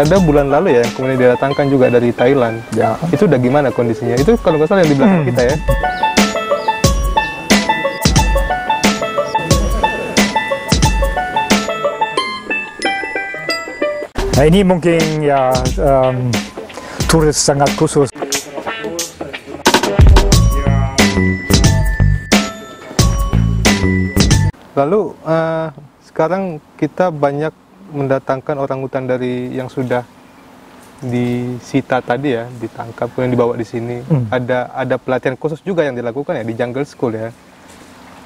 Ada bulan lalu ya, kemudian didatangkan juga dari Thailand. Ya. Itu udah gimana kondisinya? Itu kalau nggak salah yang di belakang kita ya. Nah, ini mungkin ya turis sangat khusus. Lalu sekarang kita banyak mendatangkan orangutan dari yang sudah disita tadi ya, ditangkap kemudian dibawa di sini. Ada pelatihan khusus juga yang dilakukan ya di Jungle School ya.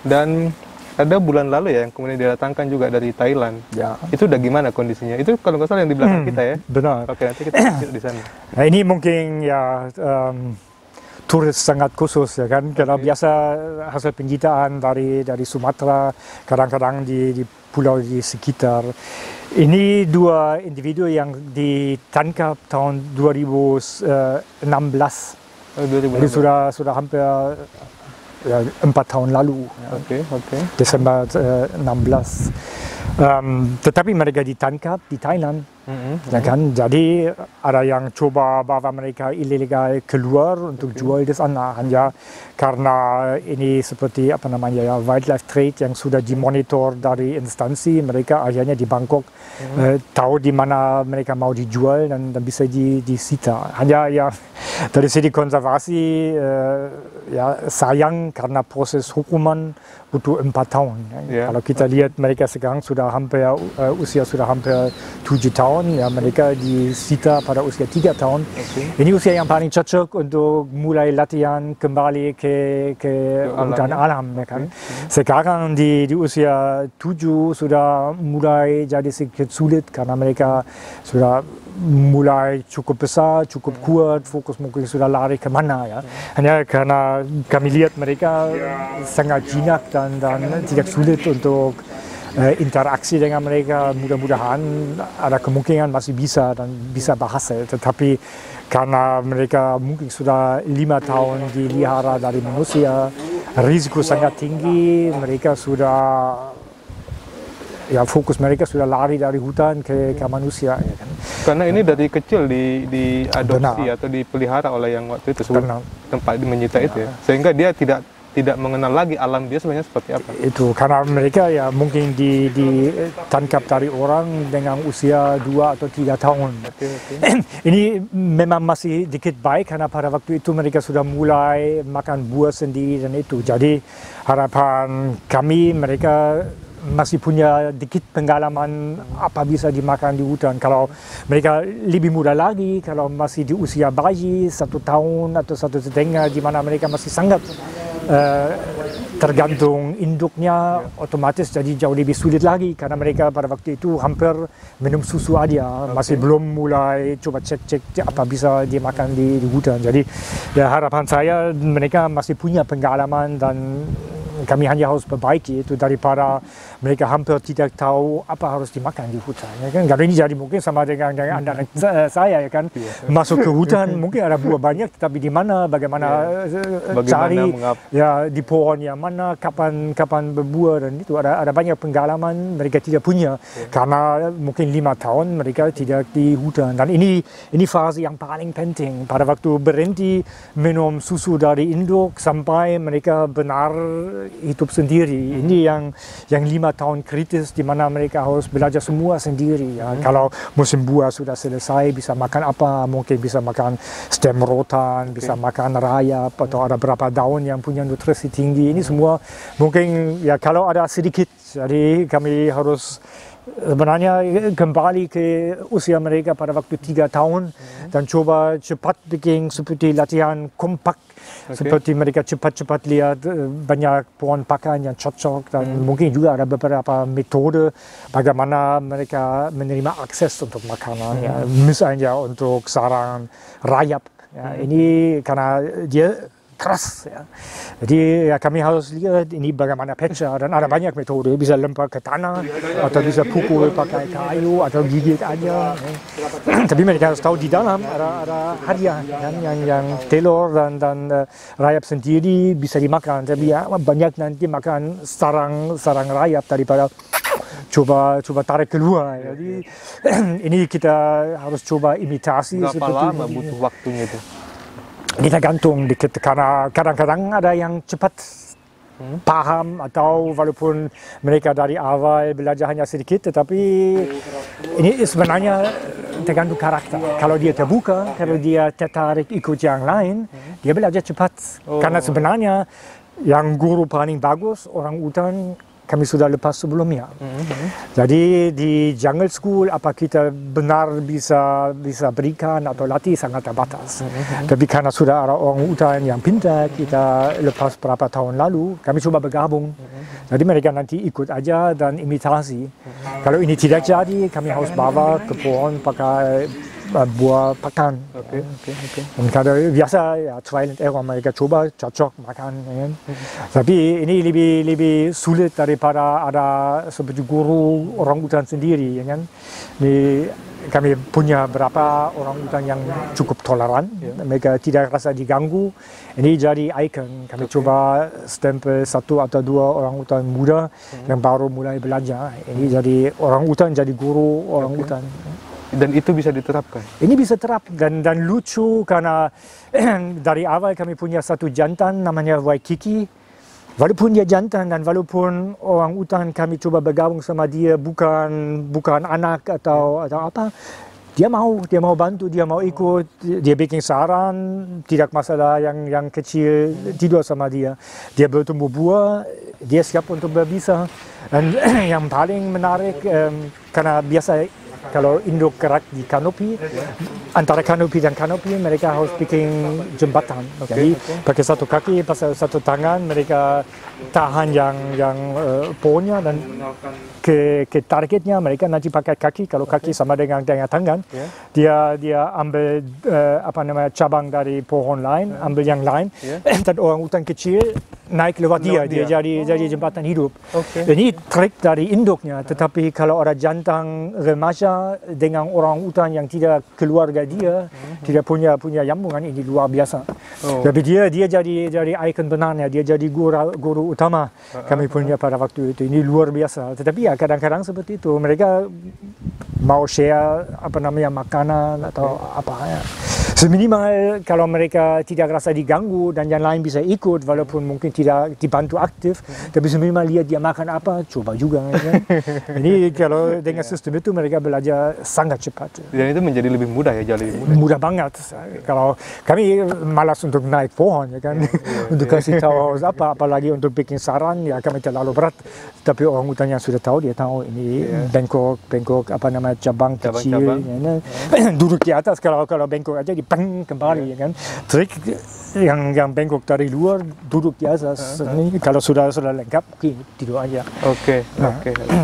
Dan ada bulan lalu ya yang kemudian didatangkan juga dari Thailand. Ya. Itu udah gimana kondisinya? Itu kalau nggak salah yang di belakang kita ya. Benar. Oke, nanti kita lihat di sana. Nah, ini mungkin ya turis sangat khusus ya kan, karena biasa hasil penyitaan dari Sumatera, kadang-kadang di pulau di sekitar. Ini dua individu yang ditangkap tahun 2016. Jadi sudah hampir ya, 4 tahun lalu. Oke. Desember 16. Tetapi mereka ditangkap di Thailand, ya kan? Jadi ada yang coba bawa mereka ilegal keluar untuk jual di sana, hanya karena ini seperti apa namanya ya, wildlife trade yang sudah dimonitor dari instansi. Mereka akhirnya di Bangkok tahu di mana mereka mau dijual dan bisa disita. Hanya ya dari segi konservasi ya sayang karena proses hukuman butuh 4 tahun. Ya. Kalau kita lihat mereka sekarang sudah hampir usia sudah hampir 7 tahun, ya mereka disita pada usia 3 tahun. Ini usia yang paling cocok untuk mulai latihan kembali ke hutan alam, ya kan. Sekarang di usia 7 sudah mulai jadi sedikit sulit karena mereka sudah mulai cukup besar, cukup kuat, fokus mungkin sudah lari kemana ya. Hanya karena kami lihat mereka sangat jinak dan tidak sulit untuk interaksi dengan mereka. Mudah-mudahan ada kemungkinan masih bisa dan bisa berhasil, tetapi karena mereka mungkin sudah 5 tahun dilihara dari manusia, risiko sangat tinggi. Mereka sudah ya fokus mereka sudah lari dari hutan ke manusia, ya kan? Karena ini dari kecil diadopsi atau dipelihara oleh yang waktu itu tempat menyita itu ya, sehingga dia tidak mengenal lagi alam dia sebenarnya seperti apa. Itu karena mereka ya mungkin ditangkap dari orang dengan usia 2 atau 3 tahun. Ini memang masih dikit baik karena pada waktu itu mereka sudah mulai makan buah sendiri dan itu. Jadi harapan kami mereka masih punya dikit pengalaman apa bisa dimakan di hutan. Kalau mereka lebih muda lagi, kalau masih di usia bayi 1 tahun atau 1,5, di mana mereka masih sangat tergantung induknya, otomatis jadi jauh lebih sulit lagi karena mereka pada waktu itu hampir minum susu aja, masih belum mulai coba cek apa bisa dimakan di hutan. Jadi ya harapan saya mereka masih punya pengalaman dan kami hanya harus perbaiki itu daripada mereka hampir tidak tahu apa harus dimakan di hutan, ya kan? Karena ini jadi mungkin sama dengan anda dan saya, ya kan? Masuk ke hutan mungkin ada buah banyak, tapi di mana, bagaimana cari, ya di pohon yang mana, kapan berbuah, dan itu ada banyak pengalaman mereka tidak punya karena mungkin 5 tahun mereka tidak di hutan. Dan ini fase yang paling penting pada waktu berhenti minum susu dari induk sampai mereka benar hidup sendiri. Ini yang 5 tahun kritis di mana mereka harus belajar semua sendiri. Ya. Kalau musim buah sudah selesai, bisa makan apa? Mungkin bisa makan stem rotan, bisa makan rayap, atau ada beberapa daun yang punya nutrisi tinggi. Ini semua mungkin ya kalau ada sedikit. Jadi kami harus sebenarnya kembali ke usia mereka pada waktu 3 tahun dan coba cepat bikin seperti latihan kompak, seperti mereka cepat-cepat lihat banyak pohon pakan yang cocok, dan mungkin juga ada beberapa metode bagaimana mereka menerima akses untuk makanan, ya. Misalnya untuk sarang rayap, ya. Ini karena dia keras, ya. Jadi ya kami harus lihat ini bagaimana pecah, dan ada banyak metode, bisa lempar ke tanah atau bisa pukul pakai kayu atau gigit aja, ya. Tapi mereka harus tahu di dalam ada hadiah, kan, yang telur dan rayap sendiri bisa dimakan, tapi ya banyak nanti makan sarang rayap daripada coba tarik keluar. Jadi ini kita harus coba imitasi. Berapa lama butuh waktunya itu? Ini tergantung dikit, karena kadang-kadang ada yang cepat paham, atau walaupun mereka dari awal belajar hanya sedikit, tetapi ini sebenarnya tergantung karakter. Kalau dia terbuka, kalau dia tertarik ikut yang lain, dia belajar cepat. Karena sebenarnya yang guru paling bagus orang hutan kami sudah lepas sebelumnya. Jadi di jungle school apa kita benar bisa berikan atau latih sangat terbatas. Tapi karena sudah ada orang hutan yang pintar, kita lepas berapa tahun lalu, kami coba bergabung. Jadi mereka nanti ikut aja dan imitasi. Kalau ini tidak jadi, kami harus bawa ke pohon pakai buah pakan. Dan kalau biasa ya trial and error, mereka coba cocok makan. Ya. Tapi ini lebih sulit daripada ada seperti guru orang hutan sendiri. Ya kan? Ini kami punya beberapa orang hutan yang cukup toleran. Mereka tidak rasa diganggu. Ini jadi ikon. Kami coba stempel 1 atau 2 orang hutan muda yang baru mulai belajar. Ini jadi orang hutan, jadi guru orang hutan. Dan itu bisa diterapkan? Ini bisa terap dan lucu karena dari awal kami punya satu jantan namanya Waikiki. Walaupun dia jantan dan walaupun orang hutan kami coba bergabung sama dia, bukan anak atau apa, dia mau bantu, dia mau ikut, dia bikin saran, tidak masalah yang kecil tidur sama dia. Dia bertumbuh buah, dia siap untuk berbisa. Dan yang paling menarik karena biasa kalau induk gerak di kanopi, antara kanopi dan kanopi mereka harus bikin jembatan. Jadi pakai satu kaki, pakai satu tangan, mereka tahan yang pohonnya dan ke targetnya mereka nanti pakai kaki. Kalau kaki sama dengan tangan, dia ambil cabang dari pohon lain, ambil yang lain, dan orang hutan kecil naik lewat dia jadi jembatan hidup. Ini trik dari induknya, tetapi kalau ada jantan remaja dengan orang hutan yang tidak keluarga dia, tidak punya nyambungan, ini luar biasa. Tapi dia jadi ikon benarnya, dia jadi guru utama kami punya pada waktu itu. Ini luar biasa. Tetapi ya kadang-kadang seperti itu, mereka mau share makanan atau apa ya. Seminimal kalau mereka tidak rasa diganggu dan yang lain bisa ikut walaupun mungkin tidak dibantu aktif, tapi seminimal lihat dia makan apa, coba juga. Kan? Ini kalau dengan sistem itu mereka belajar sangat cepat. Dan itu menjadi lebih mudah ya, jauh lebih mudah. Mudah banget. Kalau kami malas untuk naik pohon, ya kan, untuk kasih tahu apalagi untuk bikin saran, ya kami terlalu berat. Tapi orang hutan yang sudah tahu, dia tahu ini bengkok cabang kecil, ya, duduk di atas. Kalau bengkok aja dipeng kembali, ya kan. Trik yang bengkok dari luar duduk di atas. Ini kalau sudah lengkap, tidur aja. Oke.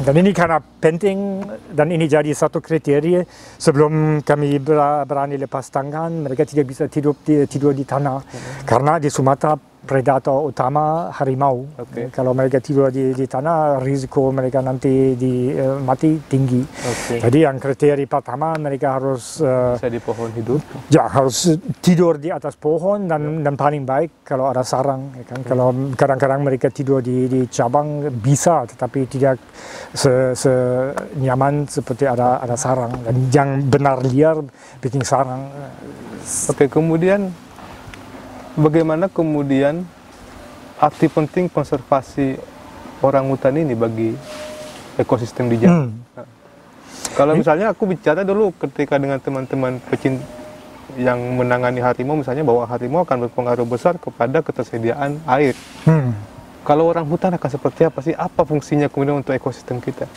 Dan ini karena penting dan ini jadi satu kriteria sebelum kami berani lepas tangan, mereka tidak bisa tidur di tanah karena di Sumatera predator utama harimau. Kalau mereka tidur di tanah, risiko mereka nanti mati tinggi. Jadi yang kriteria pertama mereka harus bisa di pohon hidup. Ya, harus tidur di atas pohon dan paling baik kalau ada sarang. Ya kan? Kalau kadang-kadang mereka tidur di cabang bisa, tetapi tidak senyaman seperti ada sarang. Dan yang benar liar bikin sarang. Kemudian bagaimana kemudian arti penting konservasi orang hutan ini bagi ekosistem di Jawa? Kalau misalnya aku bicara dulu ketika dengan teman-teman pecinta yang menangani harimau, misalnya bahwa harimau akan berpengaruh besar kepada ketersediaan air. Kalau orang hutan akan seperti apa sih? Apa fungsinya kemudian untuk ekosistem kita?